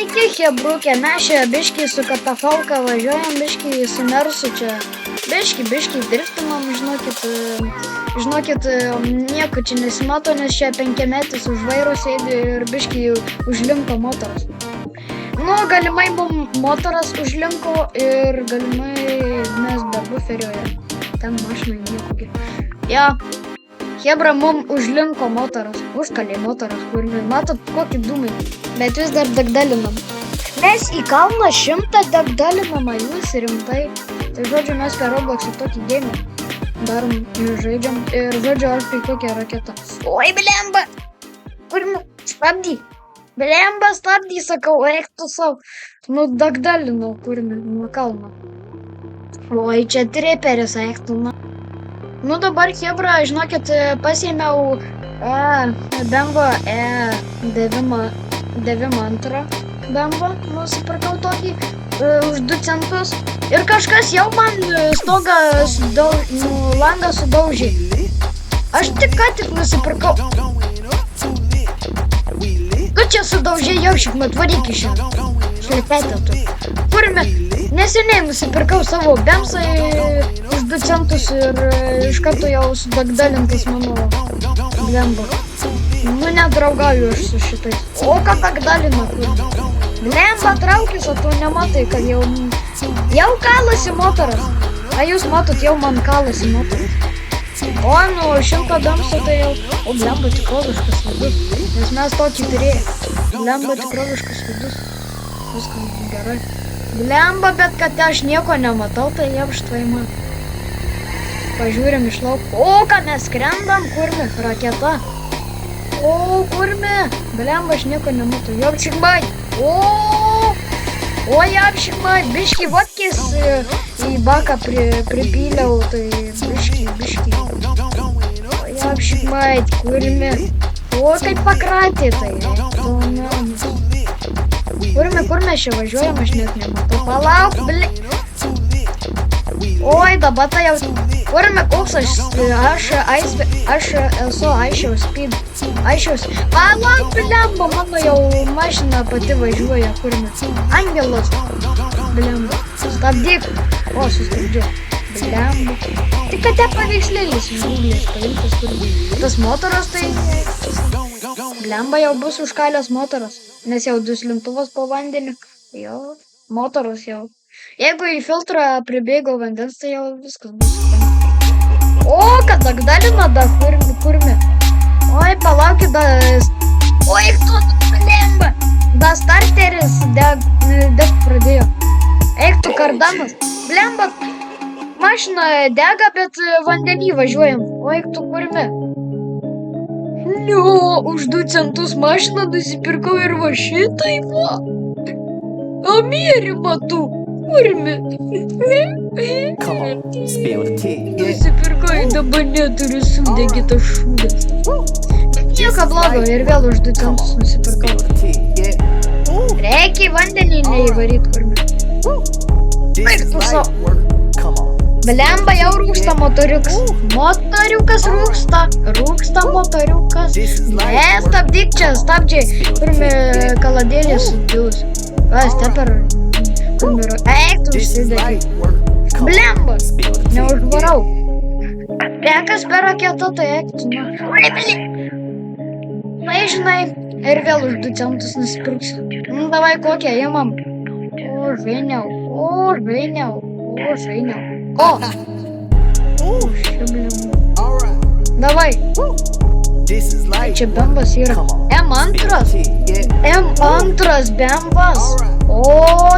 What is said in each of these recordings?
Sveiki, chebrukė, mes čia biškiai su katafalka važiuojam, biškiai su Mersu čia. Biškiai driftinam, žinokit, nieko čia nesimato, nes čia 5-metis už vairo sėdi ir biškiai užlinko motoras. Nu, galimai mum motoras užlinko ir galimai mes be buferio ir ten mašinai nieko. Ja, chebra mum užlinko motoras, užkalė motoras, kur matot kokį dūmai, bet vis dar degdalinam. Mes į kalną 100 degdalinam, jūs rimtai. Tai žodžiu, mes per Robloxą tokį gėmį darom ir žaidžiam. Ir žodžiu, aš tai kokią raketą. Oi, blemba! Stabdy! Blemba, stabdy, sakau, eik tu savo. Nu, degdalinau, kurmi, nuo kalno. Oi, čia triperis, eik tu, na. Nu, dabar, chebra, žinokit, pasiėmiau BMW E92 BMW, nusipirkau tokį už 2 centus. Ir kažkas jau man stogą langą sudaužė. Aš tik ką tik nusipirkau. Tu čia sudaužė jau šikmat, varyk iš čia. Šlepetė tu. Kurime, neseniai nusipirkau savo Bemsą už 2 centus ir iš karto jau sudagdalintas mano Blemba. Nu, nedraugauju aš su šitais. O ką dagdalina, kur? Blemba traukis, o tu nematai, kad jau kalasi motoras. A jūs matot, jau man kalasi motoras. O, nu, 100 Bemsų tai jau... O, blemba tikroviškas vidus. Nes mes tokį turėjome. Blemba tikroviškas vidus. Viskas gerai. Blemba, bet kad aš nieko nematau, tai jau štai man. Pažiūrim iš lauko. O, ką mes skrendam, kurmi, raketa. O, kurmi. Blemba, aš nieko nematau. Jau čikmai. O, apšikmai, biški vodkės į baką pripyliau, tai biški. O, apšikmai, kurmi. O, kaip pakratė tai. Kur mes čia važiuojam, aš net nematau. Palauk, Oi, dabar tai jau... Kurime, koks aš esu aišiaus speed. Palauk, blemba, mano jau mašina pati važiuoja, kurime. Angelas. Blemba. Stabdyk. O, sustabdžiu. Blemba. Tik kad te paveikslėlis iš Googlės paimtas, kurime. Tas motoras tai... Blemba jau bus užkalęs motoras. Nes jau duslintuvas po vandeniu. Jau, motoras jau. Jeigu į filtrą pribėgo vandens, tai jau viskas bus. O, kad dagdalina da kurmi. Oi, palaukit da... Oi, tu, blemba. Da starteris deg pradėjo. Eik tu, kardanas. Blemba, mašina dega, bet vandenį važiuojam. Oi, tu, kurmi. Liu, už 2 centus mašiną nusipirkau ir va šitai va. Amėri matu. Kurmi. Nusipirkau, dabar neturiu sudegį tas šūdas. Nieko blogo ir vėl už 2 centus nusipirkau. Reikia į vandenį neįvaryt, kurmi. Baig tu savo. Blemba, jau rūksta motoriukas. Motoriukas rūksta motoriukas. Ne, stabdyk čia, stabdžiai. Kurmi kaladėlė sudilus. Steper. Eik, tu užsidegi. Blemba, neužvarau. Rekas per raketą, tai eik tu. Na, žinai, ir vėl už 2 centus nusipirksiu. Nu, davai kokią imam. O, žainiau. O! Šia blemba. Davai. Čia Bembas yra. M2 Bembas. O,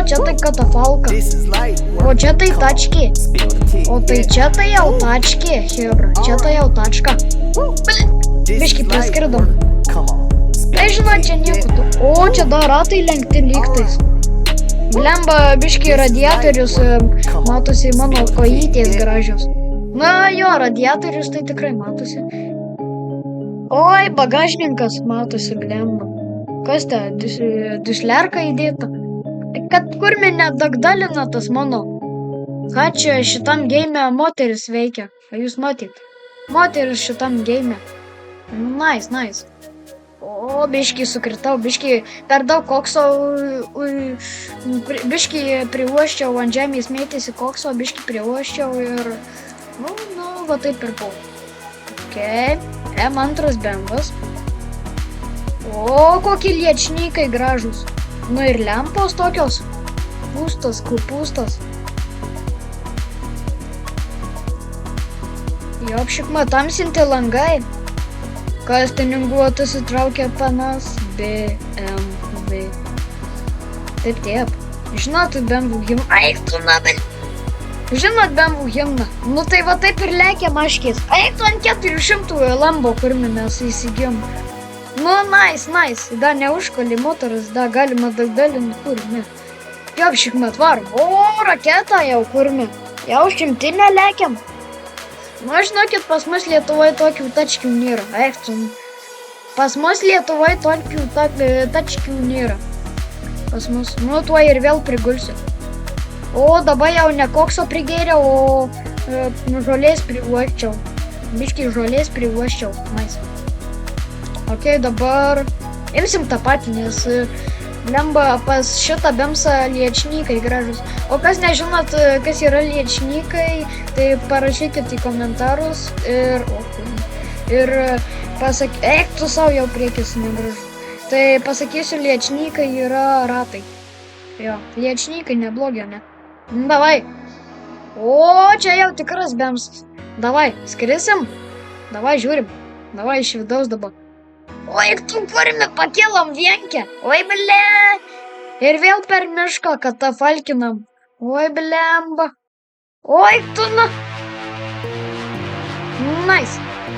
čia tai katafalka. O, čia tai tački. O, tai čia tai jau tački, hebra. Čia tai jau tačka. Biški priskridom. Tai žinai, čia nieko tu. O, čia dar ratai lenkti lygtais. Blemba, biški radiatorius, matosi mano kojytės gražios. Na jo, radiatorius tai tikrai matosi. Oi, bagažninkas matosi, blemba. Kas ta, duslerka įdėta? Kad kurmi nedagdalina tas mano. Ką čia šitam geime moteris veikia? Jūs matyt? Moteris šitam geime. Nice. O, biškį sukritau, biškį per daug kokso, biškį priuoščiau, ant žemės mėtėsi kokso, biškį priuoščiau ir, va taip ir buvo. Ok, M2 bembas. O, kokie liečnykai gražus. Nu ir lempos tokios. Pūstas, kupūstas. Jopšikma, tamsinti langai. Kas teninguotas įtraukia panas BMW. Taip. Žinot, BMW himną. Eik tu, nabel. Žinot, BMW himną. Nu tai va taip ir lekia maškės. Eik tu ant 400 Lambo, kur mes įsigijom. Nu, nice. Da neužkali motoras, da galima dalinti kurmi. Jopšikma, atvarom. O, raketą jau kurmi. Jau šimtinę lekiam. Nu, žinokit, pas mus Lietuvoje tokių tačkių nėra. Eik tu. Pas mus Lietuvoje tokių tačkių nėra. Pas mus. Nu, tuo ir vėl prigulsiu. O, dabar jau ne kokso prigėriau, o žolės priuoščiau. Biškį žolės priuoščiau. Nice. Ok, dabar imsim tą patį, nes lemba pas šitą bemsą liečnykai gražus. O kas nežinot, kas yra liečnykai, tai parašykit į komentarus ir eik tu savo jau priekis negražu. Tai pasakysiu, liečnykai yra ratai. Jo, liečnykai neblogi, ne? Davai. O, čia jau tikras bemsas. Davai, skrisim? Davai, žiūrim. Davai, iš vidaus dabar. Oi, tu kurmi, pakėlom vienkę. Oi, ble. Ir vėl per mišką katafalkinam. Oi, blemba. Oi, tu na. Nice.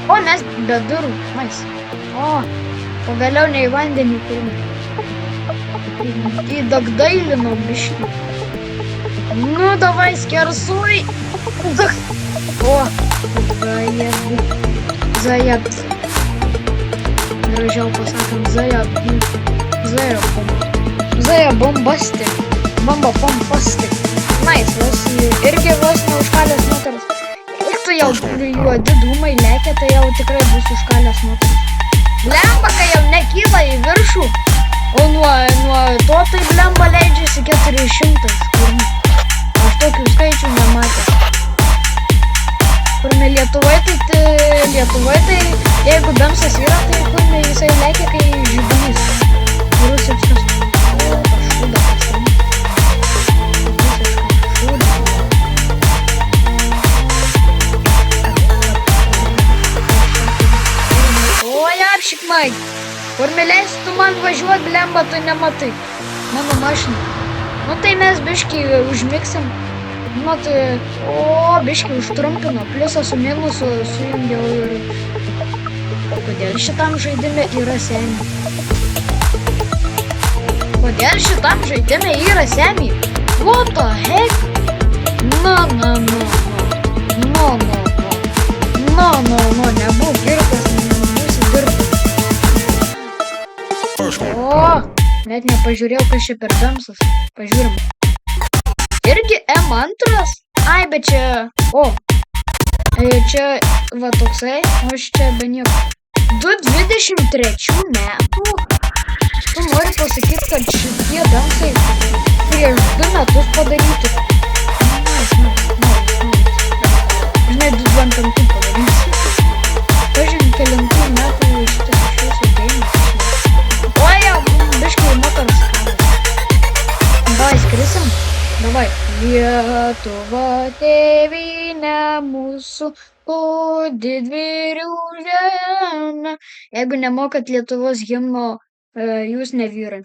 O, mes be durų. Nice. O, pagaliau ne į vandenį kurmi. Įdagdailinom biškį. Nu, davai, skersuj. O, zajab. Gražiau pasakant, Zaya bombastic. Bomba pompastic. Nice, irgi vos neužkalęs motoras. Ir tu jau juodi dūmai lekia, tai jau tikrai bus užkalęs motoras. Blemba, kai jau nekyla į viršų. O nuo to tai blemba leidžiasi 400. Aš tokių skaičių nematęs. Kurme Lietuvoje tai jeigu bemsas yra, tai kurme jisai lekia, kai žibinys. Rusiškas. O, pašūda. Oi, apšikmai. Kurme leisi tu man važiuot, blemba, tu nematai. Mano mašina. Nu tai mes biškį užmiksim. Nu tai, biškį užtrumpino, pliusą su minusu sujungiau ir... Kodėl šitam žaidime yra semi? Kodėl šitam žaidime yra semi? What the heck? No, nebūk girtas, nebūsi girtas. O, net nepažiūrėjau, kas čia per bemsas. Pažiūrim. Irgi M2? Ai, bet čia... čia va toksai, o čia be nieko. 2023 metų? Tu nori pasakyti, kad šitie bemsai prieš 2 metus padaryti? Žinai, 25 padarysi. Pažiūrėjau, kelintų metų šitas iš jūsų dėmesį. Oi, jau, biškai motoras karas. Davai, skrisim? Davai. Lietuva tėvynė mūsų, o didvyrių žemė. Jeigu nemokat Lietuvos himno, jūs ne vyrai.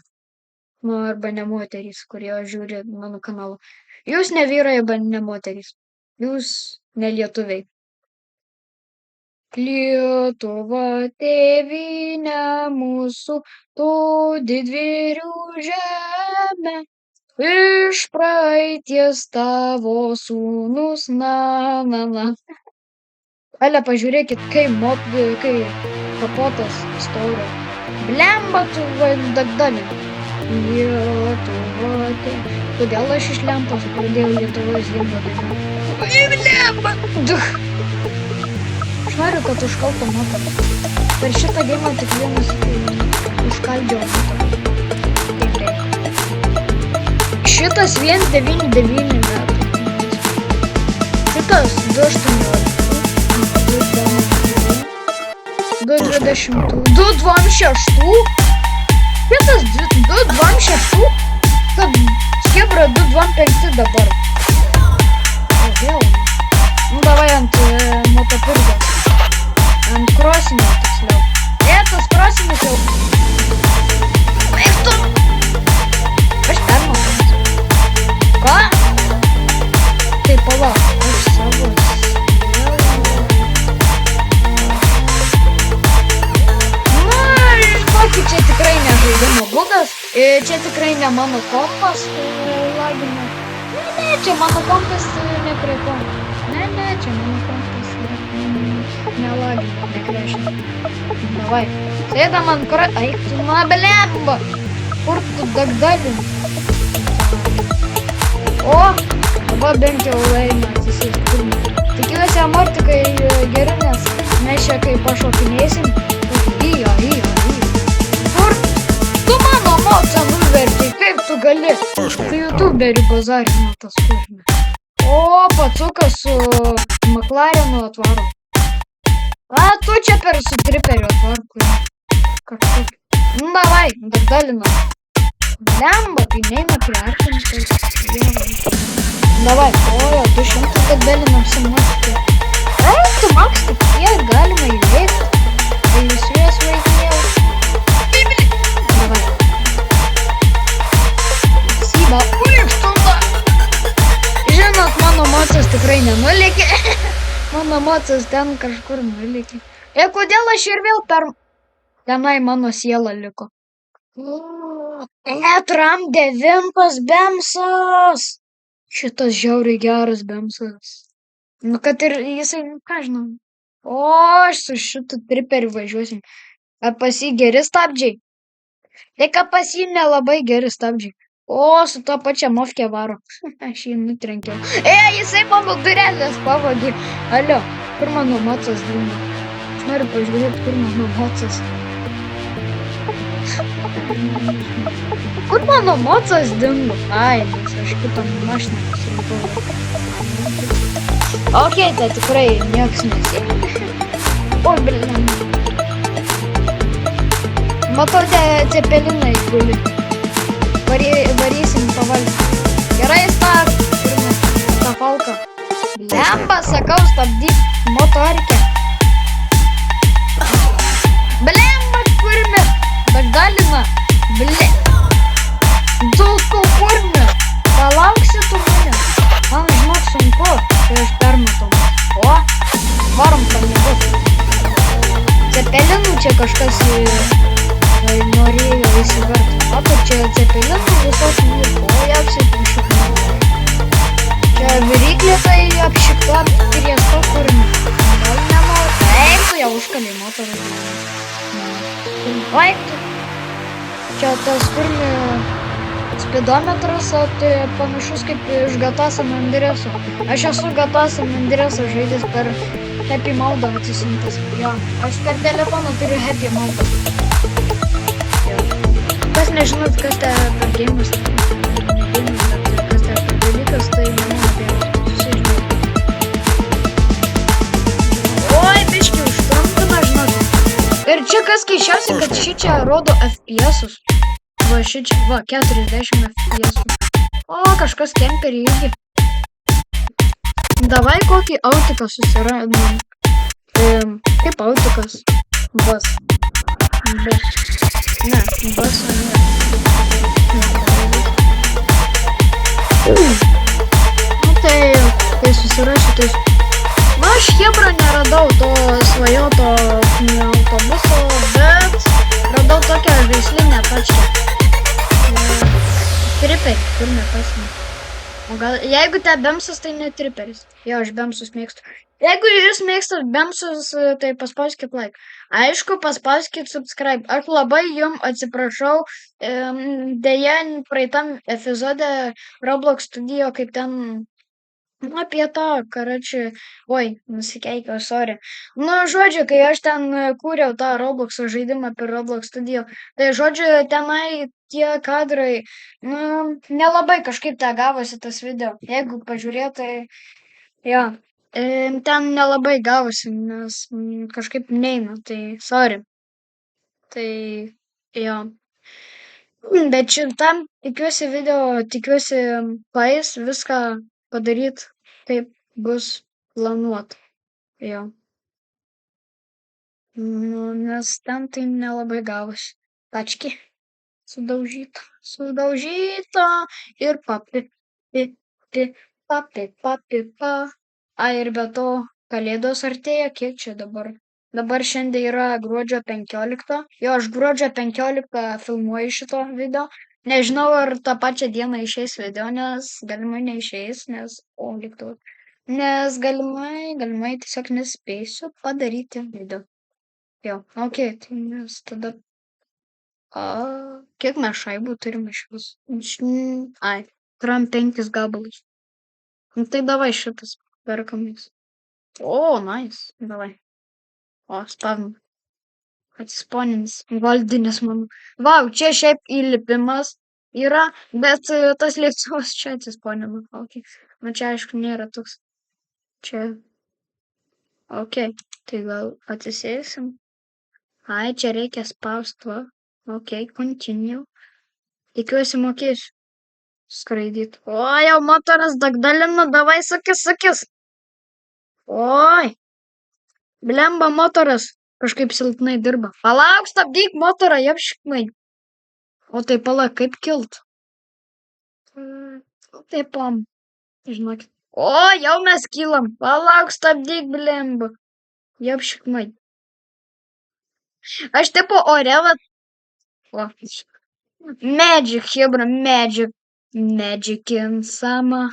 Nu, arba ne moterys, kurie žiūri mano kanalą. Jūs ne vyrai, arba ne moterys. Jūs ne lietuviai. Lietuva tėvynė mūsų, o didvyrių žemė. Iš praeities tavo sūnus, na. Ale, pažiūrėkit, kai kapotas storio. Blemba, tu dagdami. Lietuva, kodėl aš iš lempos pradėjau Lietuvos himną dainuoti? Blemba! Aš noriu, kad užkaltų moteris. Per šitą geimą tik vienas užkaldžiau moterį. Taip reikia. Šitas 199 metų. Šitas 218. 220. 226. Šitas 226. Kad skebra 225 dabar. O vėl. Nu davai ant motopurgos. Ant krosinio tiksliau. Tas krosinis jau. Eik tu. Aš permokau. Ką? Tai palauk. Aš savo. Na, žinokit, čia tikrai ne žaidimo bugas. Čia tikrai ne mano kompas lagina. Ne, čia mano kompas ne prie kompo. Ne, čia mano kompas nelagina, nekrešina. Davai. Sėdam ant Eik tu, na, blemba. Kur tu dagdalin? O, va bent jau laimė atsisės pirmą. Tikiuosi amortikai geri, nes mes čia kai pašokinėsim. Iya. Kur? Tu mano mocą nuverti, kaip tu gali? Tu youtuberių bazarino tas kurme. O, pacukas su McLarenu atvaro. A, tu čia per su triperiu atvar kurme. Kažkokį. Nu, davai, dagdalina. Lemba, tai neina priartinti. Davai, ojo, 200 dagdalinam simuoti. Tu Max, tik tiek galima įveikti. Tai jūs jas vaikinėjau. Davai. Syba. Užtumba. Žinot, mano mocas tikrai nenulėkė. Mano mocas ten kažkur nulėkė. Kodėl aš ir vėl per... Tenai mano siela liko. Tram 9 bemsas. Šitas žiauriai geras bemsas. Nu, kad ir jisai, ką žinau. O, aš su šitu triperiu važiuosim. Pas jį geri stabdžiai. Tai ką pas jį nelabai geri stabdžiai. O, su to pačia mofke varo. Aš jį nutrenkiau. Jisai mano durelės pavogė. Alio, kur mano mocas dingo? Aš noriu pažiūrėti, kur mano mocas. Kur mano mocas dingo? Ai, nes aš kitą mašiną pasirinkau. Okei, tai tikrai nieks nesėmė. Oi, blin. Matau, cepelinai guli. Varysim pavalgti. Gerai, tą falką. Lemba, sakau, stabdyk motorikę. Blemba, kurme. Dagdalina. Ble. Dulkau kurme. Palauksi tu mane. Man žinok sunku, kai aš permatom. O, varom pamėgus. Cepelinų čia kažkas norėjo įsiverti. Mato, čia cepelinų visos nėra. O, apsipišikna. Čia viryklė tai apšikta, priesta kurmi. Gal nenori. Eik, tu jau užkalė motorą. Eik tu. Čia tas kurmi spidometras, tai panašus kaip iš GTA San Andreaso. Aš esu GTA San Andreaso žaidęs per Happy Maudą atsisintas. Jo, aš per telefoną turiu Happy Maudą. Kas nežinot, kas tai per geimas, kas tai per dalykas, tai mano bėgas. Susižinau. Oi, biški užtrumpina, žinot. Ir čia kas keičiausia, kad šičia rodo FPS-us. Va šičia, va, 40 FPS-ų. O, kažkas kemperį irgi. Davai kokį autiką susiradom. Kaip autikas? Bas. Ne, baso nėra. Nu tai susirašiu, tai... Na, aš hebra neradau to svajoto autobuso, bet radau tokią žaislinę tačkę. Triperiai, kur nepasime. O gal, jeigu te bemsas, tai ne triperis. Jo, aš bemsus mėgstu. Jeigu jūs mėgstat bemsus, tai paspauskit like. Aišku, paspauskit subscribe. Aš labai jum atsiprašau. Deja, praeitam epizode Roblox Studio, kaip ten Nu, apie tą, karoči, oi, nusikeikiau, sorry. Nu, žodžiu, kai aš ten kūriau tą Robloxo žaidimą per Roblox studiją, tai žodžiu, tenai tie kadrai, nu, nelabai kažkaip te gavosi tas video. Jeigu pažiūrėt, tai jo, ten nelabai gavosi, nes kažkaip neina, tai sorry. Tai jo. Bet šitam tikiuosi video, tikiuosi paeis viską padaryt, kaip bus planuota. Jo. Nu, nes ten tai nelabai gavosi. Tački. Sudaužyta. Sudaužyta. Ir papi. Pi, pi, papi, papi, pa. A, ir be to, kalėdos artėja, kiek čia dabar? Dabar šiandien yra gruodžio 15. Jo, aš gruodžio 15 filmuoju šito video. Nežinau, ar tą pačią dieną išeis video, nes galimai neišeis, nes... O, lėktuvas. Nes galimai tiesiog nespėsiu padaryti video. Jo, okei, tai mes tada... A, kiek mes šaibų turim iš vis? Ai, turim 5 gabalus. Nu tai davai šitas perkamais. O, nice, davai. O, spavim. Atsisponins valdinis mano. Vau, čia šiaip įlipimas yra, bet tas lėktuvas čia atsisponino. Okay. Na čia aišku nėra toks. Čia. Ok, tai gal atsisėsim. Ai, čia reikia spaust, va. Ok, continue. Tikiuosi mokėsiu skraidyt. O, jau motoras dagdalina, davai sakis. Oi, blemba motoras. Kažkaip silpnai dirba. Palauk, stabdyk motorą, japškmai. O tai palauk, kaip kilt? Taip, žinokit. O, jau mes kylam. Palauk, stabdyk, blemba. Japškmai. Aš tipo ore, vat. O. Magic, hebra, magic. Magicin sama.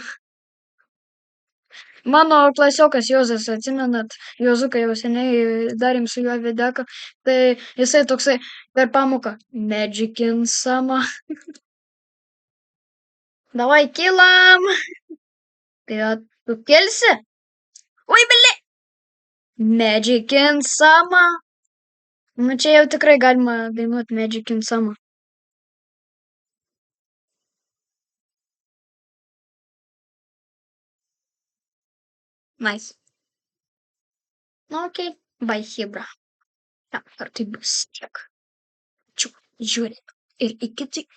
Mano klasiokas Juozas, atsimenat, Juozuką jau seniai darėm su juo videką, tai jisai toksai per pamoką Magicin sama. Davai kylam. Tai tu kelsi? Oi, beli. Magicin sama. Nu čia jau tikrai galima dainuoti Magicin sama. Nice. Nu, okei. Bye, Hebra. Ja, ar tai bus tiek. Žiūrėk. Ir iki tik.